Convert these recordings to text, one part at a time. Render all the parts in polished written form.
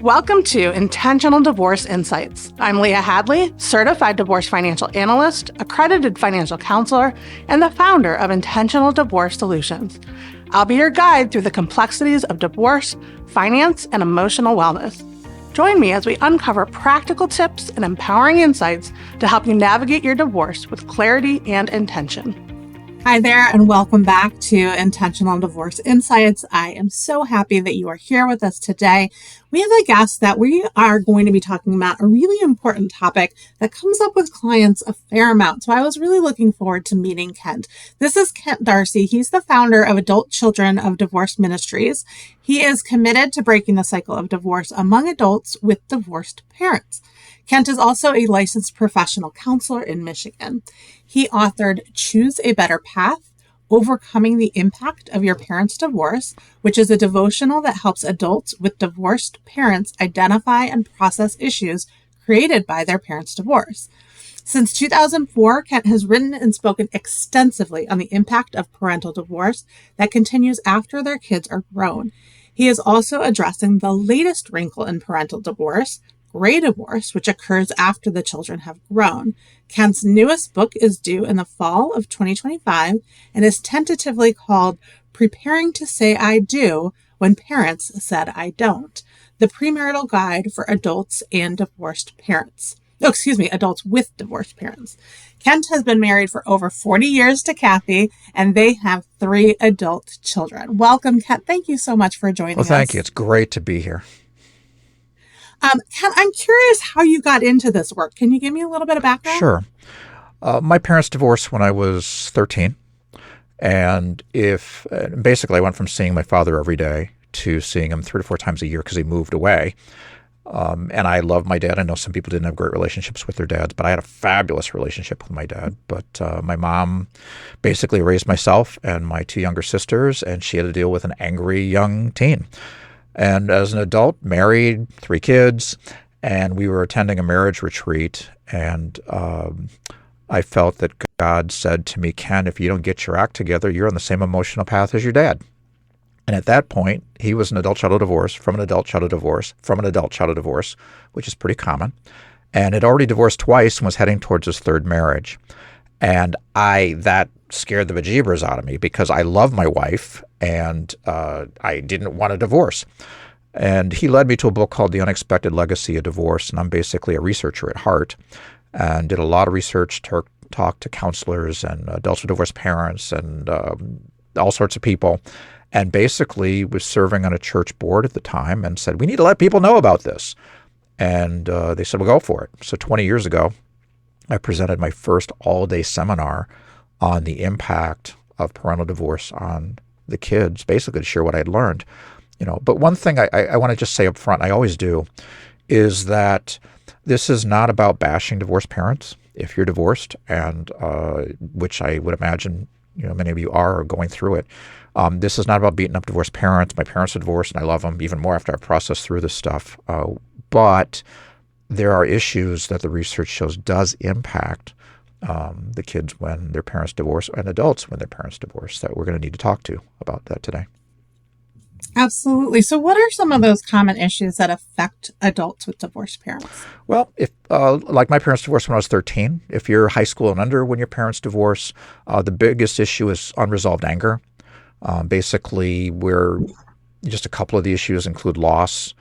Welcome to Intentional Divorce Insights. I'm Leah Hadley, certified divorce financial analyst, accredited financial counselor, and the founder of Intentional Divorce Solutions. I'll be your guide through the complexities of divorce, finance, and emotional wellness. Join me as we uncover practical tips and empowering insights to help you navigate your divorce with clarity and intention. Hi there, and welcome back to Intentional Divorce Insights. I am so happy that you are here with us today. We have a guest that we are going to be talking about a really important topic that comes up with clients a fair amount. So I was really looking forward to meeting Kent. This is Kent Darcie. He's the founder of Adult Children of Divorce Ministries. He is committed to breaking the cycle of divorce among adults with divorced parents. Kent is also a licensed professional counselor in Michigan. He authored Choose a Better Path, Overcoming the Impact of Your Parents' Divorce, which is a devotional that helps adults with divorced parents identify and process issues created by their parents' divorce. Since 2004, Kent has written and spoken extensively on the impact of parental divorce that continues after their kids are grown. He is also addressing the latest wrinkle in parental divorce, gray divorce, which occurs after the children have grown. Kent's newest book is due in the fall of 2025 and is tentatively called Preparing to Say I Do When Parents Said I Don't, the premarital guide for adults and divorced parents. Adults with divorced parents. Kent has been married for over 40 years to Kathy, and they have 3 adult children. Welcome, Kent. Thank you so much for joining us. Well, thank you. It's great to be here. Kent, I'm curious how you got into this work. Can you give me a little bit of background? Sure. My parents divorced when I was 13. And basically I went from seeing my father every day to seeing him 3 to 4 times a year because he moved away. And I love my dad. I know some people didn't have great relationships with their dads, but I had a fabulous relationship with my dad. But my mom basically raised myself and my 2 younger sisters, and she had to deal with an angry young teen. And as an adult, married, 3 kids, and we were attending a marriage retreat, and I felt that God said to me, Ken, if you don't get your act together, you're on the same emotional path as your dad. And at that point, he was an adult child of divorce, from an adult child of divorce, from an adult child of divorce, which is pretty common, and had already divorced twice and was heading towards his 3rd marriage. And that scared the bejeebers out of me because I love my wife and I didn't want a divorce. And he led me to a book called The Unexpected Legacy of Divorce. And I'm basically a researcher at heart and did a lot of research, talked to counselors and adults with divorced parents and all sorts of people. And basically was serving on a church board at the time and said, we need to let people know about this. And they said, well, go for it. So 20 years ago, I presented my first all-day seminar on the impact of parental divorce on the kids, basically to share what I'd learned. But one thing I want to just say up front, I always do, is that this is not about bashing divorced parents. If you're divorced, and which I would imagine many of you are going through it, this is not about beating up divorced parents. My parents are divorced, and I love them even more after I processed through this stuff. But there are issues that the research shows does impact the kids when their parents divorce and adults when their parents divorce that we're going to need to talk to about that today. Absolutely. So what are some of those common issues that affect adults with divorced parents? Well, if like my parents divorced when I was 13, if you're high school and under when your parents divorce, the biggest issue is unresolved anger. Basically, just a couple of the issues include loss.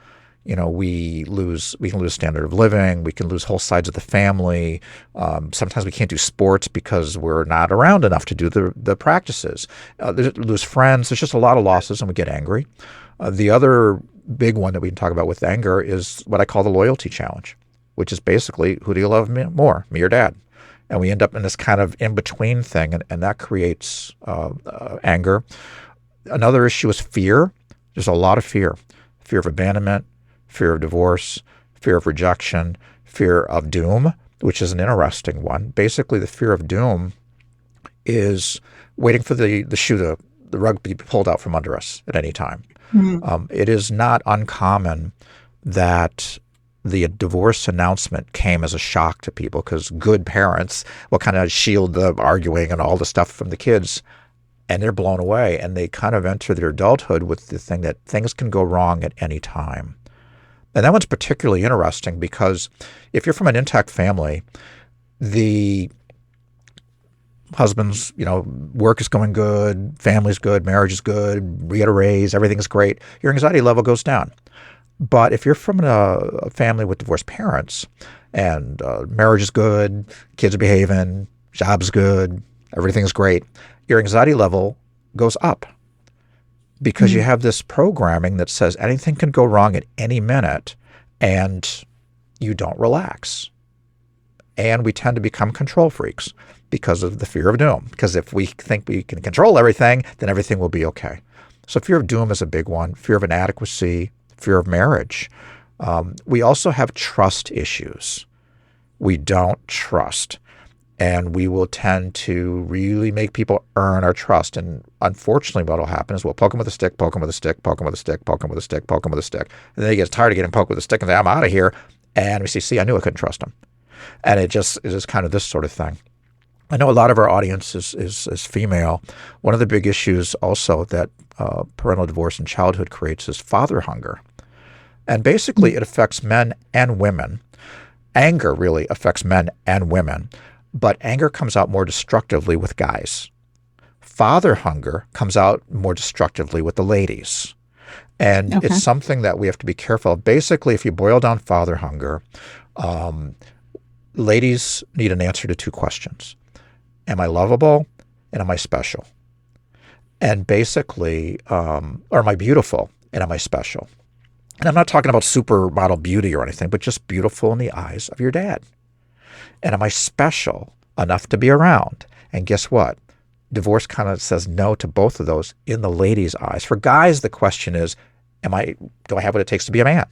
We can lose standard of living. We can lose whole sides of the family. Sometimes we can't do sports because we're not around enough to do the practices. Lose friends. There's just a lot of losses, and we get angry. The other big one that we can talk about with anger is what I call the loyalty challenge, which is basically, who do you love more, me or dad? And we end up in this kind of in-between thing, and that creates anger. Another issue is fear. There's a lot of fear of abandonment, fear of divorce, fear of rejection, fear of doom, which is an interesting one. Basically, the fear of doom is waiting for the rug to be pulled out from under us at any time. Mm-hmm. It is not uncommon that the divorce announcement came as a shock to people because good parents will kind of shield the arguing and all the stuff from the kids, and they're blown away, and they kind of enter their adulthood with the thing that things can go wrong at any time. And that one's particularly interesting because if you're from an intact family, the husband's, work is going good, family's good, marriage is good, we get a raise, everything's great, your anxiety level goes down. But if you're from a family with divorced parents and marriage is good, kids are behaving, job's good, everything's great, your anxiety level goes up because you have this programming that says anything can go wrong at any minute and you don't relax. And we tend to become control freaks because of the fear of doom. Because if we think we can control everything, then everything will be okay. So fear of doom is a big one. Fear of inadequacy, fear of marriage. We also have trust issues. We don't trust. And we will tend to really make people earn our trust. And unfortunately, what will happen is we'll poke them with a stick, poke them with a stick, poke them with a stick, poke them with a stick, poke them with a stick. And then he gets tired of getting poked with a stick and say, I'm out of here. And we see, I knew I couldn't trust him. And it just is kind of this sort of thing. I know a lot of our audience is female. One of the big issues also that parental divorce in childhood creates is father hunger. And basically it affects men and women. Anger really affects men and women, but anger comes out more destructively with guys. Father hunger comes out more destructively with the ladies. And it's something that we have to be careful of. Basically, if you boil down father hunger, ladies need an answer to two questions. Am I lovable and am I special? And basically, or am I beautiful and am I special? And I'm not talking about supermodel beauty or anything, but just beautiful in the eyes of your dad. And am I special enough to be around? And guess what? Divorce kind of says no to both of those in the lady's eyes. For guys, the question is, do I have what it takes to be a man?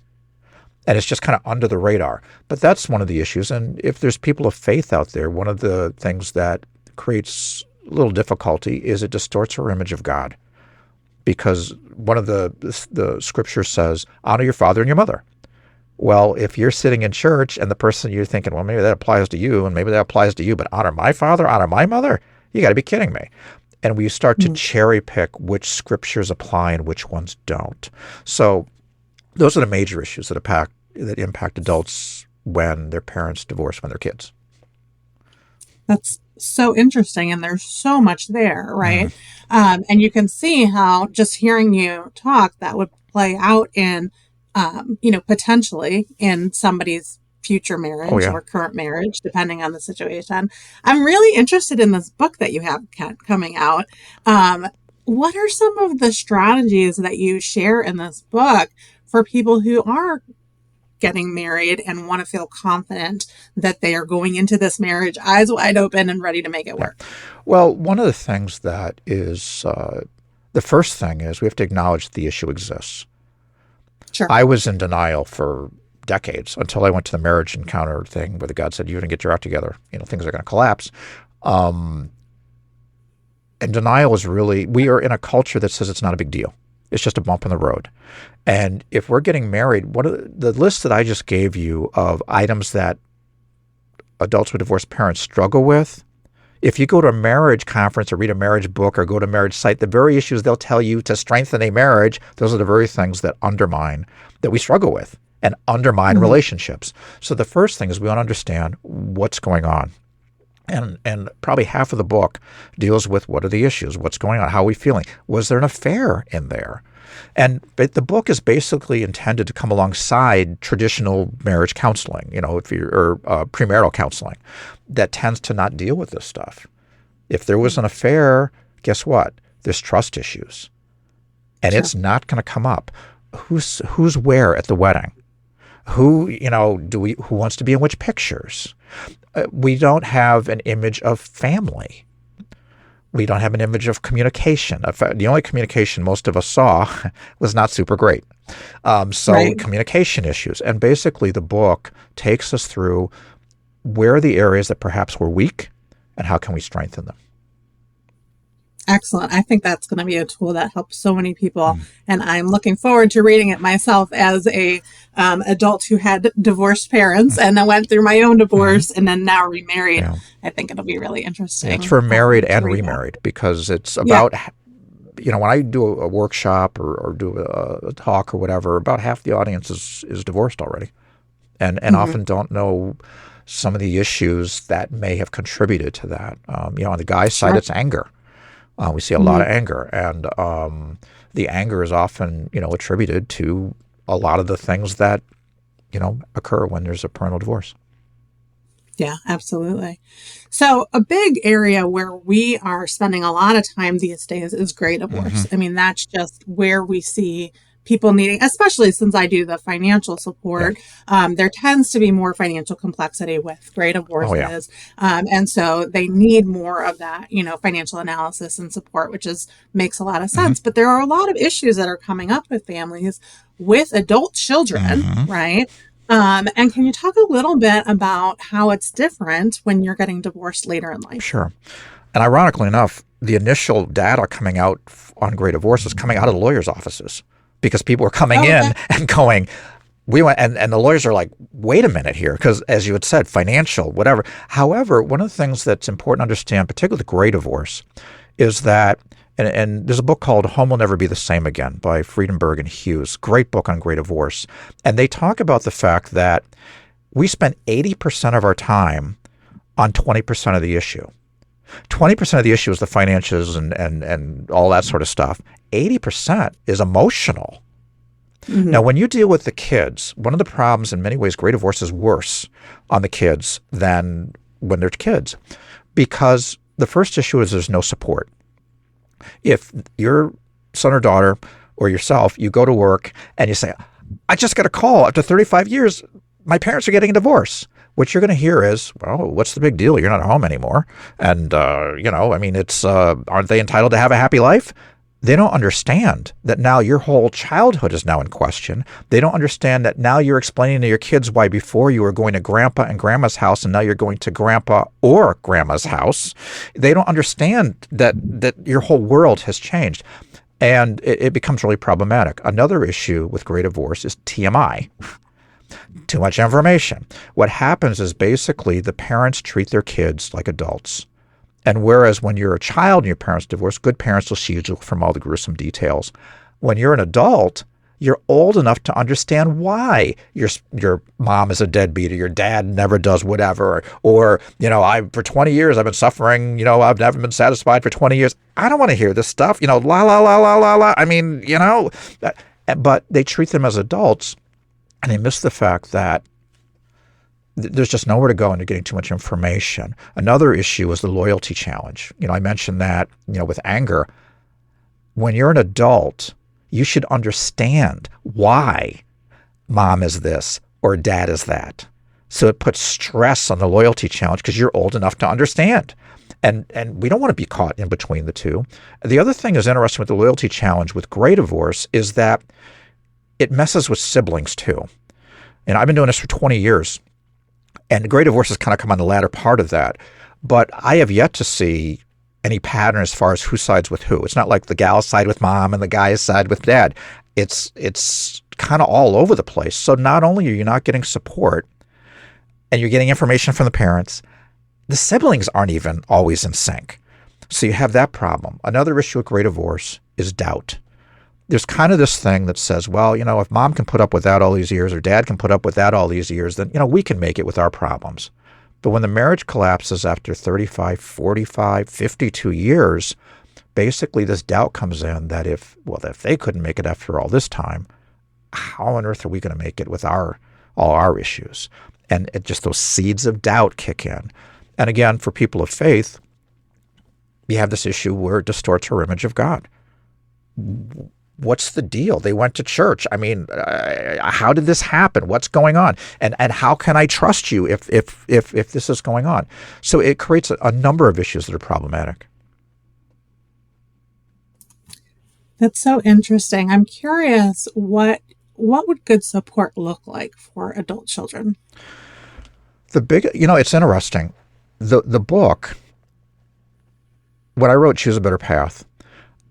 And it's just kind of under the radar. But that's one of the issues. And if there's people of faith out there, one of the things that creates a little difficulty is it distorts our image of God. Because one of the scriptures says, honor your father and your mother. Well, if you're sitting in church and the person you're thinking, well, maybe that applies to you and maybe that applies to you, but honor my father, honor my mother? You got to be kidding me. And we start to cherry pick which scriptures apply and which ones don't. So those are the major issues that impact adults when their parents divorce when they're kids. That's so interesting. And there's so much there, right? And you can see how just hearing you talk, that would play out in, potentially in somebody's future marriage or current marriage, depending on the situation. I'm really interested in this book that you have, Kent, coming out. What are some of the strategies that you share in this book for people who are getting married and want to feel confident that they are going into this marriage eyes wide open and ready to make it work? Well, one of the things that is, the first thing is we have to acknowledge the issue exists. Sure. I was in denial for decades until I went to the marriage encounter thing where the God said, you're going to get your act together. Things are going to collapse. And denial is really, we are in a culture that says it's not a big deal. It's just a bump in the road. And if we're getting married, one of the list that I just gave you of items that adults with divorced parents struggle with, if you go to a marriage conference or read a marriage book or go to a marriage site, the very issues they'll tell you to strengthen a marriage, those are the very things that we struggle with and undermine relationships. So the first thing is we want to understand what's going on. And probably half of the book deals with what are the issues, what's going on, how are we feeling, was there an affair in there? But the book is basically intended to come alongside traditional marriage counseling, or premarital counseling that tends to not deal with this stuff. If there was an affair, guess what? There's trust issues. And it's not going to come up. Who's where at the wedding? Who wants to be in which pictures? We don't have an image of family. We don't have an image of communication. The only communication most of us saw was not super great. Communication issues. And basically the book takes us through where are the areas that perhaps were weak and how can we strengthen them. Excellent. I think that's going to be a tool that helps so many people. And I'm looking forward to reading it myself as a adult who had divorced parents and then went through my own divorce and then now remarried. I think it'll be really interesting. It's for married and remarried because it's about when I do a workshop or do a talk or whatever, about half the audience is divorced already, and often don't know some of the issues that may have contributed to that. On the guy's side, it's anger. We see a lot of anger, and the anger is often, attributed to a lot of the things that, occur when there's a parental divorce. Yeah, absolutely. So a big area where we are spending a lot of time these days is gray divorce. I mean, that's just where we see people needing, especially since I do the financial support, there tends to be more financial complexity with gray divorces. And so they need more of that, financial analysis and support, which makes a lot of sense. But there are a lot of issues that are coming up with families with adult children, right? And can you talk a little bit about how it's different when you're getting divorced later in life? Sure. And ironically enough, the initial data coming out on gray divorce is coming out of the lawyers' offices, because people are coming in and going, we went, and the lawyers are like, wait a minute here, because as you had said, financial, whatever. However, one of the things that's important to understand, particularly the gray divorce, is that, and there's a book called Home Will Never Be the Same Again by Friedenberg and Hughes, great book on gray divorce. And they talk about the fact that we spend 80% of our time on 20% of the issue. 20% of the issue is the finances and all that sort of stuff. 80% is emotional. Now, when you deal with the kids, one of the problems in many ways, gray divorce is worse on the kids than when they're kids, because the first issue is there's no support. If your son or daughter or yourself, you go to work and you say, I just got a call after 35 years, my parents are getting a divorce. What you're going to hear is, well, what's the big deal? You're not home anymore. And, it's, aren't they entitled to have a happy life? They don't understand that now your whole childhood is now in question. They don't understand that now you're explaining to your kids why before you were going to grandpa and grandma's house and now you're going to grandpa or grandma's house. They don't understand that your whole world has changed. And it becomes really problematic. Another issue with gray divorce is TMI. Too much information. What happens is basically the parents treat their kids like adults. And whereas when you're a child and your parents divorce, good parents will shield you from all the gruesome details. When you're an adult, you're old enough to understand why your mom is a deadbeat or your dad never does whatever. Or, for 20 years I've been suffering, I've never been satisfied for 20 years. I don't want to hear this stuff, la, la, la, la, la, la. I mean, but they treat them as adults. And they miss the fact that there's just nowhere to go and they're getting too much information. Another issue is the loyalty challenge. I mentioned that, with anger. When you're an adult, you should understand why mom is this or dad is that. So it puts stress on the loyalty challenge because you're old enough to understand. And we don't want to be caught in between the two. The other thing is interesting with the loyalty challenge with gray divorce is that it messes with siblings too. And I've been doing this for 20 years. And gray divorce has kind of come on the latter part of that. But I have yet to see any pattern as far as who sides with who. It's not like the gal side with mom and the guy side with dad. It's kind of all over the place. So not only are you not getting support and you're getting information from the parents, the siblings aren't even always in sync. So you have that problem. Another issue with gray divorce is doubt. There's kind of this thing that says, well, if mom can put up with that all these years or dad can put up with that all these years, then, we can make it with our problems. But when the marriage collapses after 35, 45, 52 years, basically this doubt comes in that if they couldn't make it after all this time, how on earth are we going to make it with all our issues? And just those seeds of doubt kick in. And again, for people of faith, you have this issue where it distorts our image of God. What's the deal? They went to church. I mean, how did this happen? What's going on? And how can I trust you if this is going on? So it creates a number of issues that are problematic. That's so interesting. I'm curious, what would good support look like for adult children? It's interesting. The book, when I wrote Choose a Better Path,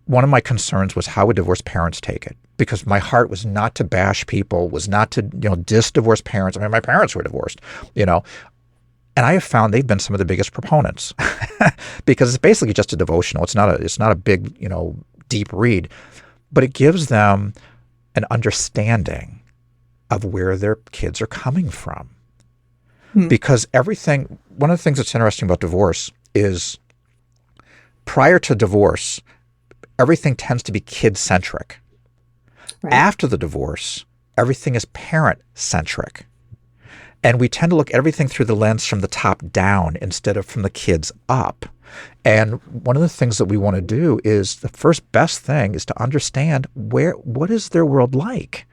one of my concerns was how would divorced parents take it? Because my heart was not to bash people, was not to, diss divorced parents. I mean, my parents were divorced, and I have found they've been some of the biggest proponents because it's basically just a devotional. It's not a big, deep read, but it gives them an understanding of where their kids are coming from. Because one of the things that's interesting about divorce is prior to divorce, everything tends to be kid-centric. Right. After the divorce, everything is parent-centric. And we tend to look at everything through the lens from the top down instead of from the kids up. And one of the things that we want to do is the first best thing is to understand what is their world like?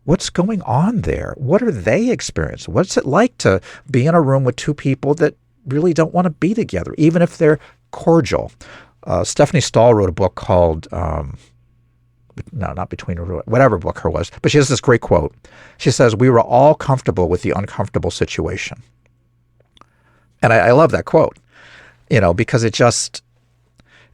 What's going on there? What are they experiencing? What's it like to be in a room with two people that really don't want to be together, even if they're cordial? Stephanie Stahl wrote a book called, not Between, whatever book her was, but she has this great quote. She says, "We were all comfortable with the uncomfortable situation." And I love that quote, because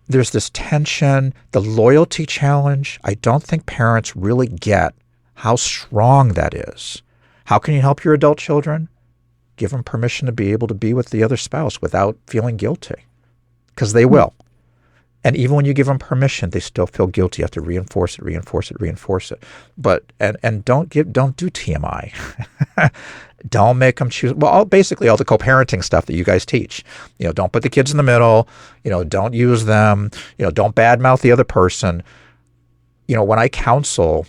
there's this tension, the loyalty challenge. I don't think parents really get how strong that is. How can you help your adult children? Give them permission to be able to be with the other spouse without feeling guilty, because they will. And even when you give them permission, they still feel guilty. You have to reinforce it. But and don't do TMI. Don't make them choose. Well, basically all the co-parenting stuff that you guys teach. Don't put the kids in the middle. Don't use them. Don't badmouth the other person. When I counsel,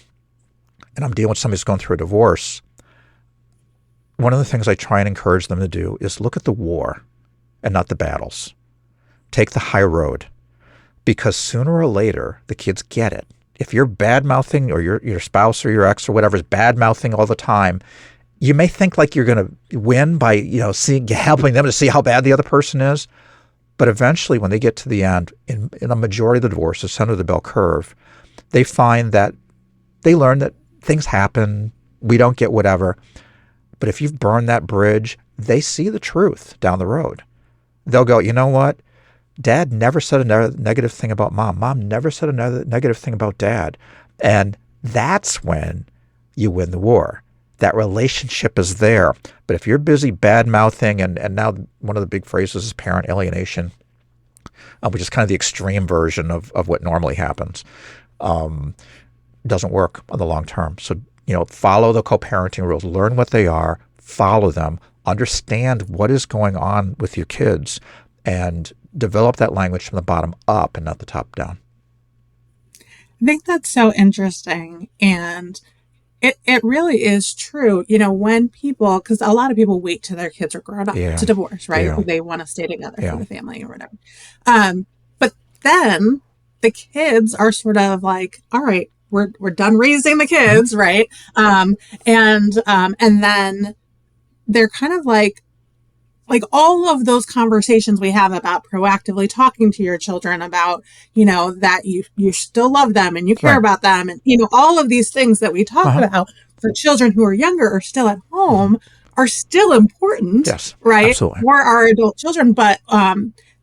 and I'm dealing with somebody who's going through a divorce, one of the things I try and encourage them to do is look at the war and not the battles. Take the high road, because sooner or later, the kids get it. If you're bad-mouthing, or your spouse or your ex or whatever is bad-mouthing all the time, you may think like you're going to win by, helping them to see how bad the other person is. But eventually, when they get to the end, in a majority of the divorces, center of the bell curve, they find that they learn that things happen, we don't get whatever. But if you've burned that bridge, they see the truth down the road. They'll go, you know what? Dad never said a negative thing about Mom. Mom never said a negative thing about Dad. And that's when you win the war. That relationship is there. But if you're busy bad-mouthing, and now one of the big phrases is parent alienation, which is kind of the extreme version of what normally happens, doesn't work on the long term. So, follow the co-parenting rules, learn what they are, follow them, understand what is going on with your kids, and develop that language from the bottom up and not the top down. I think that's so interesting. And it really is true. When people, because a lot of people wait till their kids are grown up to divorce, right? Yeah. They want to stay together for the family or whatever. But then the kids are sort of like, all right, we're done raising the kids, right? And then they're kind of like all of those conversations we have about proactively talking to your children about, that you still love them and you care about them. And, all of these things that we talk about for children who are younger or still at home are still important, right? Absolutely. For our adult children, but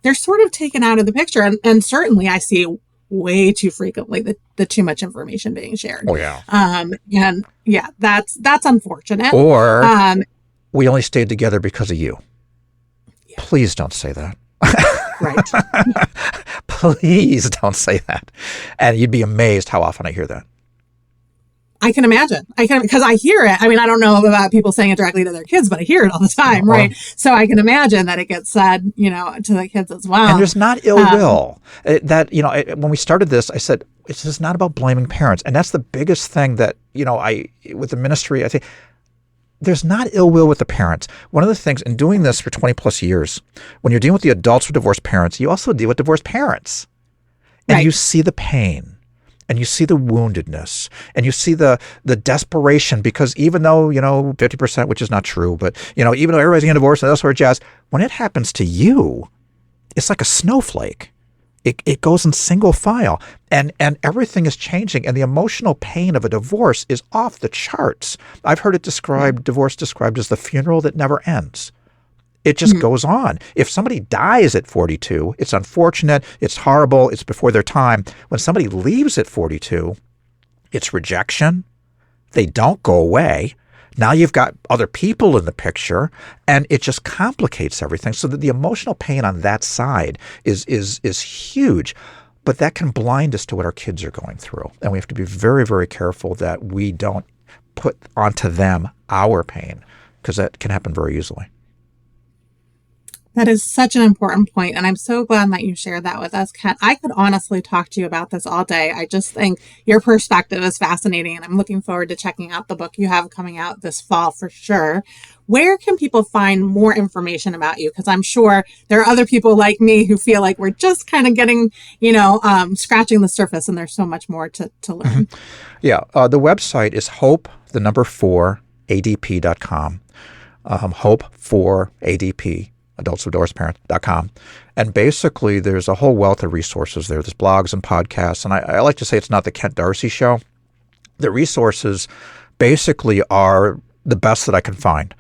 they're sort of taken out of the picture. And certainly I see way too frequently the too much information being shared. Oh, yeah. And yeah, that's unfortunate. Or we only stayed together because of you. Please don't say that. Right. Please don't say that. And you'd be amazed how often I hear that. I can imagine. Because I hear it. I mean, I don't know about people saying it directly to their kids, but I hear it all the time, right? So I can imagine that it gets said, to the kids as well. And there's not ill will. When we started this, I said, it's just not about blaming parents. And that's the biggest thing that, with the ministry, I think, there's not ill will with the parents. One of the things in doing this for 20 plus years, when you're dealing with the adults with divorced parents, you also deal with divorced parents. And you see the pain, and you see the woundedness, and you see the desperation, because even though, 50%, which is not true, but, even though everybody's getting divorced and that sort of jazz, when it happens to you, it's like a snowflake. It goes in single file, and everything is changing, and the emotional pain of a divorce is off the charts. I've heard divorce described as the funeral that never ends. It just goes on. If somebody dies at 42, it's unfortunate, it's horrible, it's before their time. When somebody leaves at 42, it's rejection. They don't go away. Now you've got other people in the picture, and it just complicates everything. So that the emotional pain on that side is huge. But that can blind us to what our kids are going through. And we have to be very, very careful that we don't put onto them our pain, because that can happen very easily. That is such an important point, and I'm so glad that you shared that with us, Kent. I could honestly talk to you about this all day. I just think your perspective is fascinating, and I'm looking forward to checking out the book you have coming out this fall for sure. Where can people find more information about you? Because I'm sure there are other people like me who feel like we're just kind of getting, scratching the surface, and there's so much more to learn. Yeah, the website is hope4adp.com. Hope4adp. adultswithdivorcedparents.com. And basically, there's a whole wealth of resources there. There's blogs and podcasts. And I like to say it's not the Kent Darcie show. The resources basically are the best that I can find.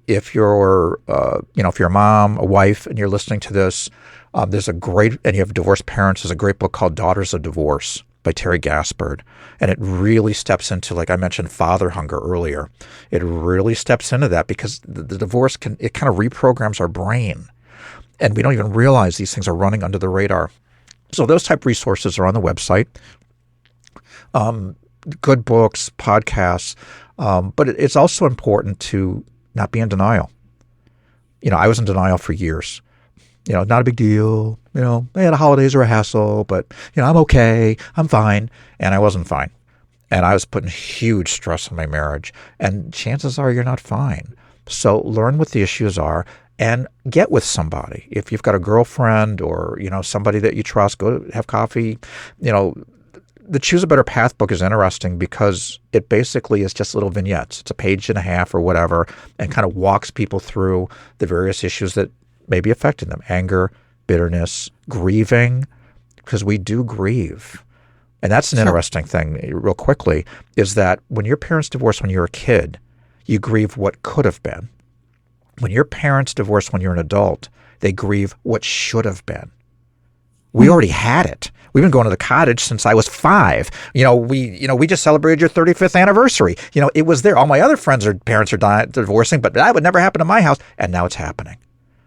If you're, if you're a mom, a wife, and you're listening to this, and you have divorced parents, there's a great book called Daughters of Divorce by Terry Gaspard. And it really steps into, like I mentioned, father hunger earlier. It really steps into that because the divorce kind of reprograms our brain. And we don't even realize these things are running under the radar. So those type of resources are on the website. Good books, podcasts. But it's also important to not be in denial. I was in denial for years. Not a big deal. The holidays are a hassle, but, I'm okay. I'm fine. And I wasn't fine. And I was putting huge stress on my marriage. And chances are you're not fine. So learn what the issues are and get with somebody. If you've got a girlfriend or, somebody that you trust, go have coffee. The Choose a Better Path book is interesting because it basically is just little vignettes. It's a page and a half or whatever, and kind of walks people through the various issues that may be affecting them. Anger, bitterness, grieving, because we do grieve. And that's an interesting thing, real quickly, is that when your parents divorce when you're a kid, you grieve what could have been. When your parents divorce when you're an adult, they grieve what should have been. We already had it. We've been going to the cottage since I was 5. We just celebrated your 35th anniversary. It was there. All my other parents are divorcing, but that would never happen to my house. And now it's happening.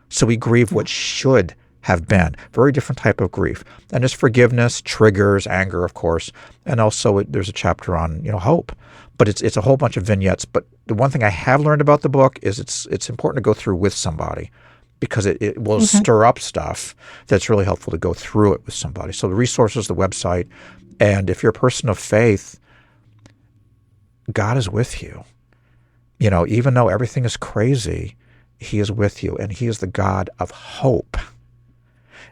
So we grieve what should have been. Very different type of grief. And there's forgiveness, triggers, anger, of course. And also there's a chapter on, hope. But it's a whole bunch of vignettes. But the one thing I have learned about the book is it's important to go through with somebody, because it will stir up stuff that's really helpful to go through it with somebody. So the resources, the website, and if you're a person of faith, God is with you. Even though everything is crazy, He is with you, and He is the God of hope.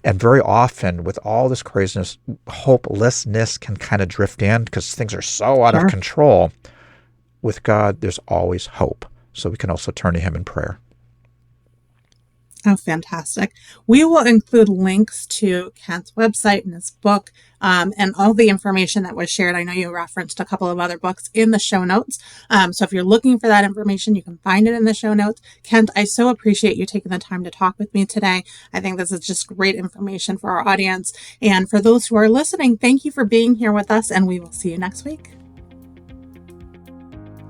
And very often, with all this craziness, hopelessness can kind of drift in because things are so out of control. With God, there's always hope. So we can also turn to Him in prayer. Oh, fantastic. We will include links to Kent's website and his book and all the information that was shared. I know you referenced a couple of other books in the show notes. So if you're looking for that information, you can find it in the show notes. Kent, I so appreciate you taking the time to talk with me today. I think this is just great information for our audience. And for those who are listening, thank you for being here with us, and we will see you next week.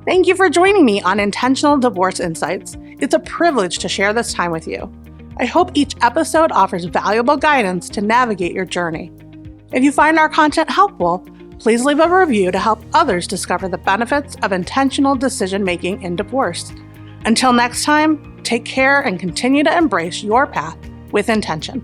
Thank you for joining me on Intentional Divorce Insights. It's a privilege to share this time with you. I hope each episode offers valuable guidance to navigate your journey. If you find our content helpful, please leave a review to help others discover the benefits of intentional decision-making in divorce. Until next time, take care and continue to embrace your path with intention.